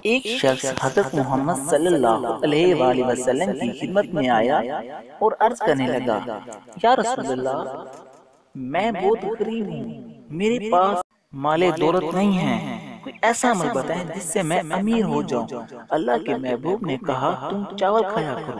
ایک شخص حضرت محمد صلی اللہ علیہ وآلہ وسلم کی خدمت میں آیا اور عرض کرنے لگا، یا رسول اللہ، میں بہت غریب ہوں، میرے پاس مال دولت نہیں ہے، کوئی ایسا عمل بتائیں جس سے میں امیر ہو جاؤں۔ اللہ کے محبوب نے کہا، تم چاول کھایا کرو،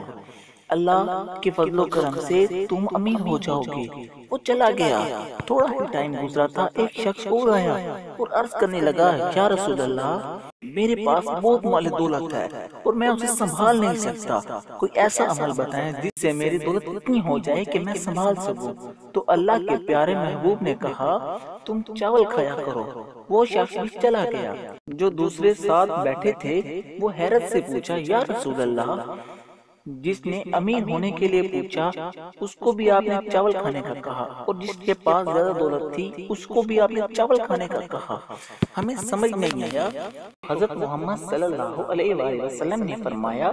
اللہ کے فضل و کرم سے تم امیر ہو جاؤ گے۔ وہ چلا گیا۔ تھوڑا ہی ٹائم گزرا تھا، ایک شخص اور آیا اور عرض کرنے لگا، یا رسول اللہ، میرے پاس بہت مال دولت ہے اور میں اسے سنبھال نہیں سکتا، کوئی ایسا عمل بتائیں جس سے میری دولت اتنی ہو جائے کہ میں سنبھال سکوں۔ تو اللہ کے پیارے محبوب نے کہا، تم چاول کھایا کرو۔ وہ شخص بھی چلا گیا۔ جو دوسرے ساتھ بیٹھے تھے وہ حیرت سے پوچھا، یا رسول اللہ، جس نے امیر ہونے کے لیے پوچھا اس کو بھی آپ نے چاول کھانے کا کہا، اور جس کے پاس زیادہ دولت تھی اس کو بھی آپ نے چاول کھانے کا کہا، ہمیں سمجھ نہیں آیا۔ حضرت محمد صلی اللہ علیہ وآلہ وسلم نے فرمایا،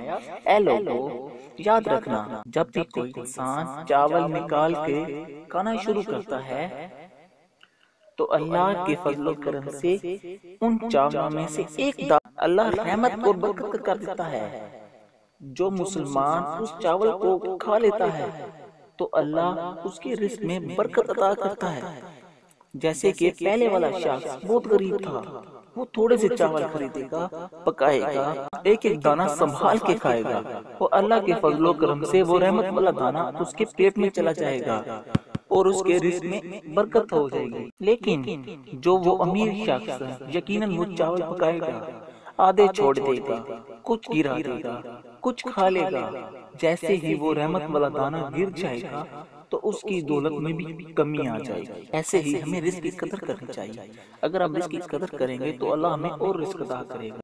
اے لوگو، یاد رکھنا، جب بھی کوئی انسان چاول نکال کے کھانا شروع کرتا ہے تو اللہ کے فضل و کرم سے ان چاولوں میں سے ایک دانہ اللہ رحمت اور برکت کر دیتا ہے۔ جو مسلمان اس چاول کو کھا لیتا ہے تو اللہ اس کے رزق میں برکت عطا کرتا ہے۔ جیسے کہ پہلے والا شخص بہت غریب تھا، وہ تھوڑے سے چاول خریدے گا، پکائے گا، ایک ایک دانہ سنبھال کے کھائے گا، اور اللہ کے فضل و کرم سے وہ رحمت والا دانہ اس کے پیٹ میں چلا جائے گا اور اس کے رزق میں برکت ہو جائے گی۔ لیکن جو وہ امیر شخص یقیناً وہ چاول پکائے گا، آدھے چھوڑ دے گا، کچھ گرا دے گا، کچھ کھا لے گا، جیسے ہی وہ رحمت والا دانہ گر جائے گا تو اس کی دولت میں بھی کمی آ جائے گی۔ ایسے ہی ہمیں رزق کی قدر کرنی چاہیے۔ اگر ہم رزق کی قدر کریں گے تو اللہ ہمیں اور رزق عطا کرے گا۔